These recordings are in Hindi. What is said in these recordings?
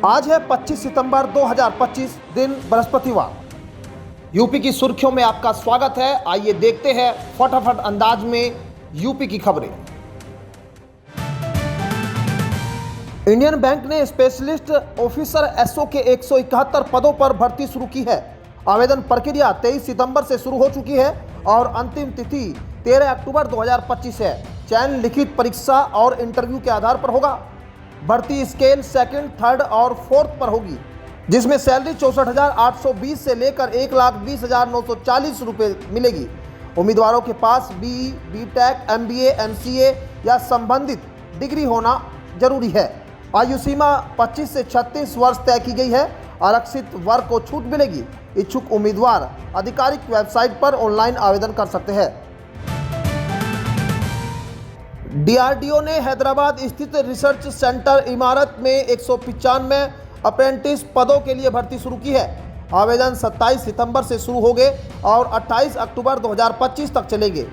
आज है 25 सितंबर 2025, दिन बृहस्पतिवार। यूपी की सुर्खियों में आपका स्वागत है। आइए देखते हैं फटाफट अंदाज में यूपी की खबरें। इंडियन बैंक ने स्पेशलिस्ट ऑफिसर एसओ के 171 पदों पर भर्ती शुरू की है। आवेदन प्रक्रिया 23 सितंबर से शुरू हो चुकी है और अंतिम तिथि 13 अक्टूबर 2025 है। चयन लिखित परीक्षा और इंटरव्यू के आधार पर होगा। भर्ती स्केल सेकंड, थर्ड और फोर्थ पर होगी, जिसमें सैलरी 64,820 से लेकर 1,20,940 रुपये मिलेगी। उम्मीदवारों के पास बीई, बीटेक, एमबीए, एमसीए या संबंधित डिग्री होना जरूरी है। आयु सीमा 25 से 36 वर्ष तय की गई है। आरक्षित वर्ग को छूट मिलेगी। इच्छुक उम्मीदवार आधिकारिक वेबसाइट पर ऑनलाइन आवेदन कर सकते हैं। डीआरडीओ ने हैदराबाद स्थित रिसर्च सेंटर इमारत में 195 अप्रेंटिस पदों के लिए भर्ती शुरू की है। आवेदन 27 सितंबर से शुरू होंगे और 28 अक्टूबर 2025 तक चलेंगे।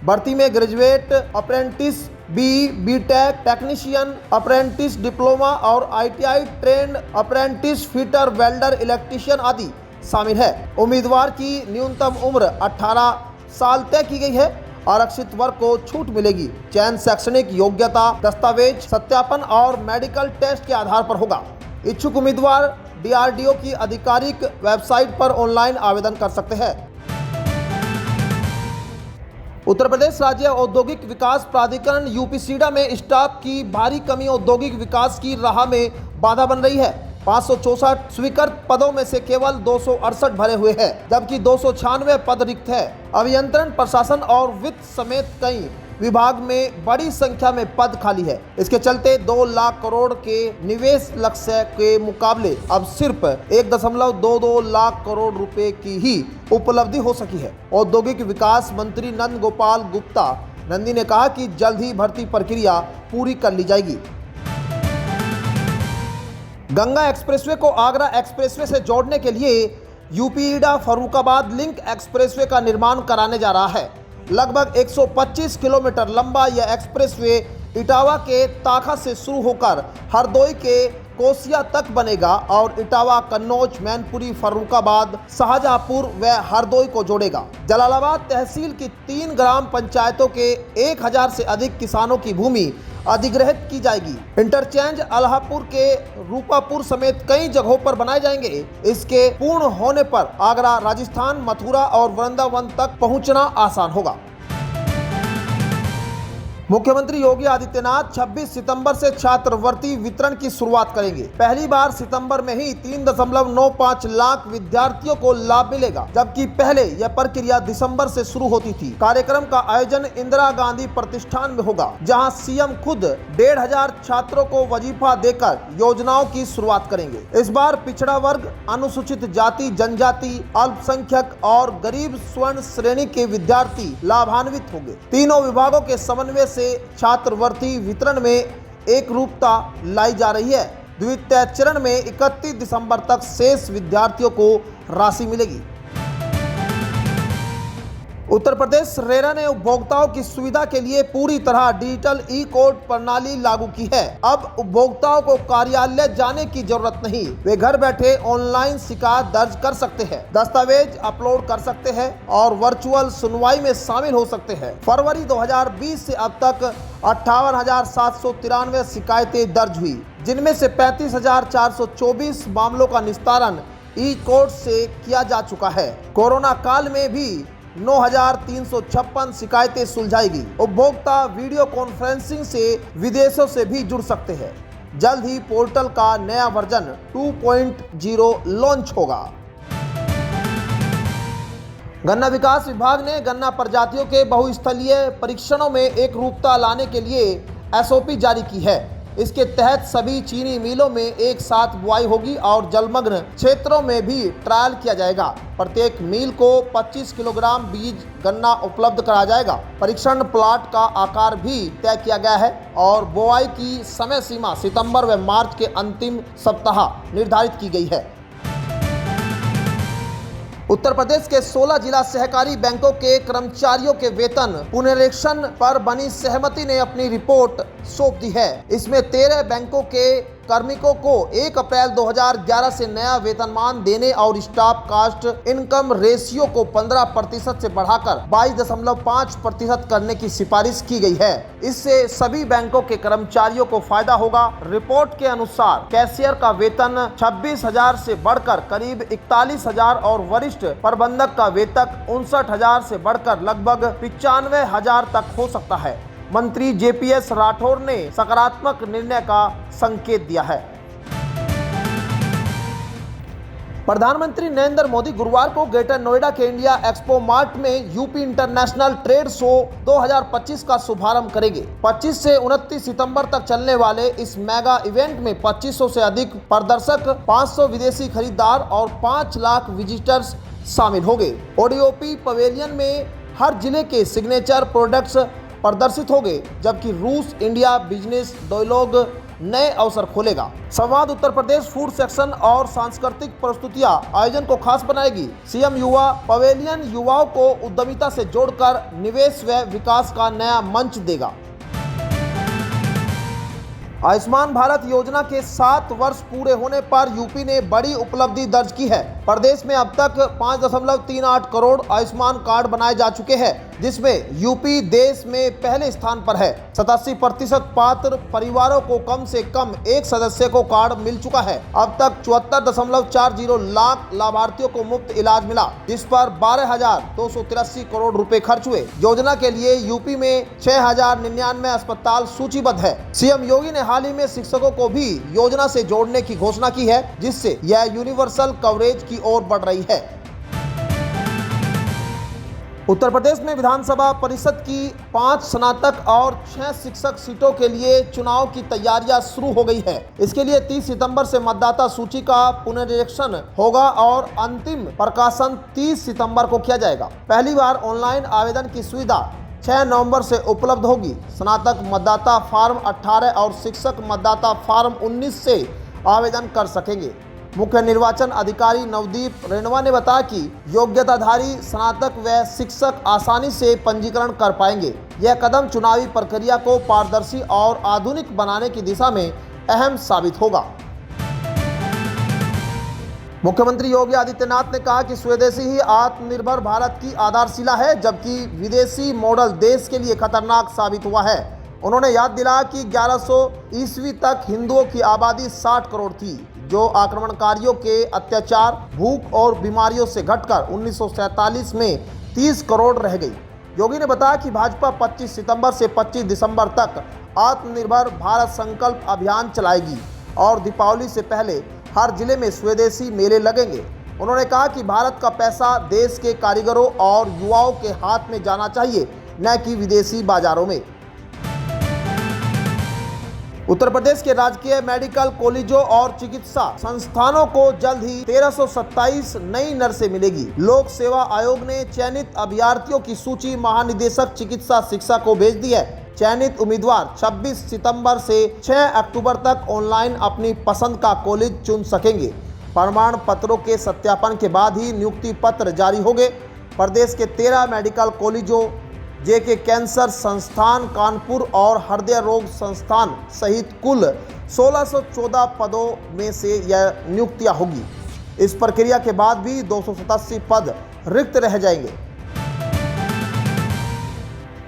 भर्ती में graduate apprentice, BE, BTech, technician apprentice, diploma और ITI trained apprentice, fitter, welder, electrician आदि शामिल है। उम्मीदवार की न्यूनतम उम्र 18 साल तय की गई है। आरक्षित वर्ग को छूट मिलेगी। चयन शैक्षणिक योग्यता, दस्तावेज सत्यापन और मेडिकल टेस्ट के आधार पर होगा। इच्छुक उम्मीदवार डीआरडीओ की आधिकारिक वेबसाइट पर ऑनलाइन आवेदन कर सकते हैं। उत्तर प्रदेश राज्य औद्योगिक विकास प्राधिकरण यूपीसीडा में स्टाफ की भारी कमी औद्योगिक विकास की राह में बाधा बन रही है। 564 स्वीकृत पदों में से केवल 268 भरे हुए हैं, जबकि 296 पद रिक्त है। अभियंत्रण, प्रशासन और वित्त समेत कई विभाग में बड़ी संख्या में पद खाली है। इसके चलते 2 लाख करोड़ के निवेश लक्ष्य के मुकाबले अब सिर्फ 1.22 लाख करोड़ रुपए की ही उपलब्धि हो सकी है। औद्योगिक विकास मंत्री नंद गोपाल गुप्ता नंदी ने कहा कि जल्द ही भर्ती प्रक्रिया पूरी कर ली जाएगी। गंगा एक्सप्रेसवे को आगरा एक्सप्रेसवे से जोड़ने के लिए यूपीईडा फर्रुखाबाद लिंक एक्सप्रेसवे का निर्माण कराने जा रहा है। लगभग 125 किलोमीटर लंबा यह एक्सप्रेसवे इटावा के ताखा से शुरू होकर हरदोई के कोसिया तक बनेगा और इटावा, कन्नौज, मैनपुरी, फर्रुखाबाद, शाहजहांपुर व हरदोई को जोड़ेगा। जलालाबाद तहसील की 3 ग्राम पंचायतों के 1000 से अधिक किसानों की भूमि अधिग्रहित की जाएगी। इंटरचेंज अल्हापुर के रूपापुर समेत कई जगहों पर बनाए जाएंगे। इसके पूर्ण होने पर आगरा, राजस्थान, मथुरा और वृंदावन तक पहुंचना आसान होगा। मुख्यमंत्री योगी आदित्यनाथ 26 सितंबर से छात्रवृत्ति वितरण की शुरुआत करेंगे। पहली बार सितंबर में ही 3.95 लाख विद्यार्थियों को लाभ मिलेगा, जबकि पहले यह प्रक्रिया दिसंबर से शुरू होती थी। कार्यक्रम का आयोजन इंदिरा गांधी प्रतिष्ठान में होगा, जहां सीएम खुद 1,500 छात्रों को वजीफा देकर योजनाओं की शुरुआत करेंगे। इस बार पिछड़ा वर्ग, अनुसूचित जाति जनजाति, अल्पसंख्यक और गरीब स्वर्ण श्रेणी के विद्यार्थी लाभान्वित होंगे। तीनों विभागों के समन्वय से छात्रवृत्ति वितरण में एक रूपता लाई जा रही है। द्वितीय चरण में 31 दिसंबर तक शेष विद्यार्थियों को राशि मिलेगी। उत्तर प्रदेश रेरा ने उपभोक्ताओं की सुविधा के लिए पूरी तरह डिजिटल ई-कोर्ट प्रणाली लागू की है। अब उपभोक्ताओं को कार्यालय जाने की जरूरत नहीं, वे घर बैठे ऑनलाइन शिकायत दर्ज कर सकते हैं, दस्तावेज अपलोड कर सकते हैं और वर्चुअल सुनवाई में शामिल हो सकते हैं। फरवरी 2020 से अब तक 58,793 शिकायतें दर्ज हुई, जिनमें से 35,424 मामलों का निस्तारण ई-कोर्ट से किया जा चुका है। कोरोना काल में भी 9,356 शिकायतें सुलझाएगी। उपभोक्ता वीडियो कॉन्फ्रेंसिंग से विदेशों से भी जुड़ सकते हैं। जल्द ही पोर्टल का नया वर्जन 2.0 लॉन्च होगा। गन्ना विकास विभाग ने गन्ना प्रजातियों के बहुस्थलीय परीक्षणों में एक रूपता लाने के लिए एसओपी जारी की है। इसके तहत सभी चीनी मिलों में एक साथ बुआई होगी और जलमग्न क्षेत्रों में भी ट्रायल किया जाएगा। प्रत्येक मिल को 25 किलोग्राम बीज गन्ना उपलब्ध कराया जाएगा। परीक्षण प्लाट का आकार भी तय किया गया है और बुआई की समय सीमा सितंबर व मार्च के अंतिम सप्ताह निर्धारित की गई है। उत्तर प्रदेश के 16 जिला सहकारी बैंकों के कर्मचारियों के वेतन पुनरीक्षण पर बनी सहमति ने अपनी रिपोर्ट सौंप दी है। इसमें 13 बैंकों के कार्मिकों को 1 अप्रैल 2011 से नया वेतनमान देने और स्टाफ कास्ट इनकम रेशियो को 15% से बढ़ाकर 22.5% करने की सिफारिश की गई है। इससे सभी बैंकों के कर्मचारियों को फायदा होगा। रिपोर्ट के अनुसार कैशियर का वेतन 26,000 से बढ़कर करीब 41,000 और वरिष्ठ प्रबंधक का वेतन 59,000 से बढ़कर लगभग 95,000 तक हो सकता है। मंत्री JPS राठौर ने सकारात्मक निर्णय का संकेत दिया है। प्रधानमंत्री नरेंद्र मोदी गुरुवार को ग्रेटर नोएडा के इंडिया एक्सपो मार्ट में यूपी इंटरनेशनल ट्रेड शो 2025 का शुभारंभ करेंगे। 25 से 29 सितंबर तक चलने वाले इस मेगा इवेंट में 2500 से अधिक प्रदर्शक, 500 विदेशी खरीदार और 5 लाख विजिटर्स शामिल होंगे। ODOP पवेलियन में हर जिले के सिग्नेचर प्रोडक्ट्स प्रदर्शित होंगे, जबकि रूस इंडिया बिजनेस डायलॉग नए अवसर खोलेगा। संवाद उत्तर प्रदेश फूड सेक्शन और सांस्कृतिक प्रस्तुतियां आयोजन को खास बनाएगी। CM युवा पवेलियन युवाओं को उद्यमिता से जोड़कर निवेश व विकास का नया मंच देगा। आयुष्मान भारत योजना के 7 वर्ष पूरे होने पर यूपी ने बड़ी उपलब्धि दर्ज की है। प्रदेश में अब तक 5.38 करोड़ आयुष्मान कार्ड बनाए जा चुके हैं, जिसमें यूपी देश में पहले स्थान पर है। 87% पात्र परिवारों को कम से कम एक सदस्य को कार्ड मिल चुका है। अब तक 74.40 लाख लाभार्थियों को मुफ्त इलाज मिला, जिस पर 12,283 करोड़ रुपए खर्च हुए। योजना के लिए यूपी में 6,099 अस्पताल सूचीबद्ध है। CM योगी ने हाल ही में शिक्षकों को भी योजना से जोड़ने की घोषणा की है, जिससे यह यूनिवर्सल कवरेज की ओर बढ़ रही है। उत्तर प्रदेश में विधानसभा परिषद की 5 स्नातक और 6 शिक्षक सीटों के लिए चुनाव की तैयारियां शुरू हो गई है। इसके लिए 30 सितंबर से मतदाता सूची का पुनरीक्षण होगा और अंतिम प्रकाशन 30 सितंबर को किया जाएगा। पहली बार ऑनलाइन आवेदन की सुविधा 6 नवंबर से उपलब्ध होगी। स्नातक मतदाता फॉर्म 18 और शिक्षक मतदाता फॉर्म 19 से आवेदन कर सकेंगे। मुख्य निर्वाचन अधिकारी नवदीप रेणवा ने बताया कि योग्यताधारी स्नातक व शिक्षक आसानी से पंजीकरण कर पाएंगे। यह कदम चुनावी प्रक्रिया को पारदर्शी और आधुनिक बनाने की दिशा में अहम साबित होगा। मुख्यमंत्री योगी आदित्यनाथ ने कहा कि स्वदेशी ही आत्मनिर्भर भारत की आधारशिला है, जबकि विदेशी मॉडल देश के लिए खतरनाक साबित हुआ है। उन्होंने याद दिलाया कि 1100 ईस्वी तक हिंदुओं की आबादी 60 करोड़ थी, जो आक्रमणकारियों के अत्याचार, भूख और बीमारियों से घटकर 1947 में 30 करोड़ रह गई। योगी ने बताया कि भाजपा 25 सितंबर से 25 दिसंबर तक आत्मनिर्भर भारत संकल्प अभियान चलाएगी और दीपावली से पहले हर जिले में स्वदेशी मेले लगेंगे। उन्होंने कहा कि भारत का पैसा देश के कारीगरों और युवाओं के हाथ में जाना चाहिए, न कि विदेशी बाजारों में। उत्तर प्रदेश के राजकीय मेडिकल कॉलेजों और चिकित्सा संस्थानों को जल्द ही 1327 नई नर्सें मिलेगी। लोक सेवा आयोग ने चयनित अभ्यर्थियों की सूची महानिदेशक चिकित्सा शिक्षा को भेज दी है। चयनित उम्मीदवार 26 सितंबर से 6 अक्टूबर तक ऑनलाइन अपनी पसंद का कॉलेज चुन सकेंगे। प्रमाण पत्रों के सत्यापन के बाद ही नियुक्ति पत्र जारी होंगे। प्रदेश के 13 मेडिकल कॉलेजों JK कैंसर संस्थान कानपुर और हृदय रोग संस्थान सहित कुल 1614 पदों में से यह नियुक्तियां होगी। इस प्रक्रिया के बाद भी 287 पद रिक्त रह जाएंगे।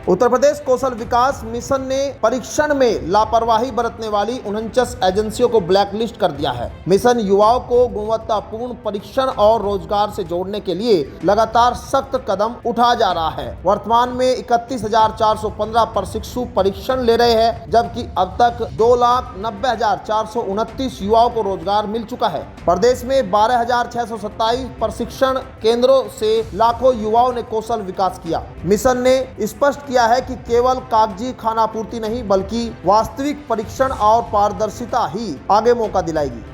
उत्तर प्रदेश कौशल विकास मिशन ने परीक्षण में लापरवाही बरतने वाली 49 एजेंसियों को ब्लैकलिस्ट कर दिया है। मिशन युवाओं को गुणवत्तापूर्ण परीक्षण और रोजगार से जोड़ने के लिए लगातार सख्त कदम उठा जा रहा है। वर्तमान में 31,415 प्रशिक्षु परीक्षण ले रहे हैं, जबकि अब तक 2,90,429 युवाओं को रोजगार मिल चुका है। प्रदेश में 12,627 प्रशिक्षण केंद्रों से लाखों युवाओं ने कौशल विकास किया। मिशन ने स्पष्ट किया है कि केवल कागजी खानापूर्ति नहीं, बल्कि वास्तविक परीक्षण और पारदर्शिता ही आगे मौका दिलाएगी।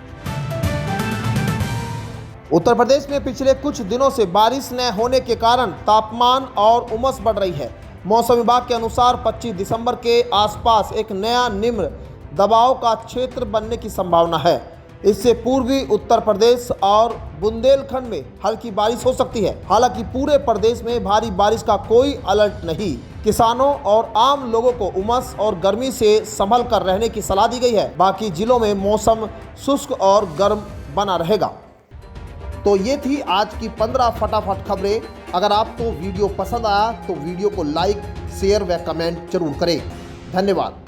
उत्तर प्रदेश में पिछले कुछ दिनों से बारिश न होने के कारण तापमान और उमस बढ़ रही है। मौसम विभाग के अनुसार 25 दिसंबर के आसपास एक नया निम्न दबाव का क्षेत्र बनने की संभावना है। इससे पूर्वी उत्तर प्रदेश और बुंदेलखंड में हल्की बारिश हो सकती है। हालांकि पूरे प्रदेश में भारी बारिश का कोई अलर्ट नहीं किसानों और आम लोगों को उमस और गर्मी से संभल कर रहने की सलाह दी गई है। बाकी जिलों में मौसम शुष्क और गर्म बना रहेगा। तो ये थी आज की 15 फटाफट खबरें। अगर आपको वीडियो पसंद आया तो वीडियो को लाइक, शेयर व कमेंट जरूर करें। धन्यवाद।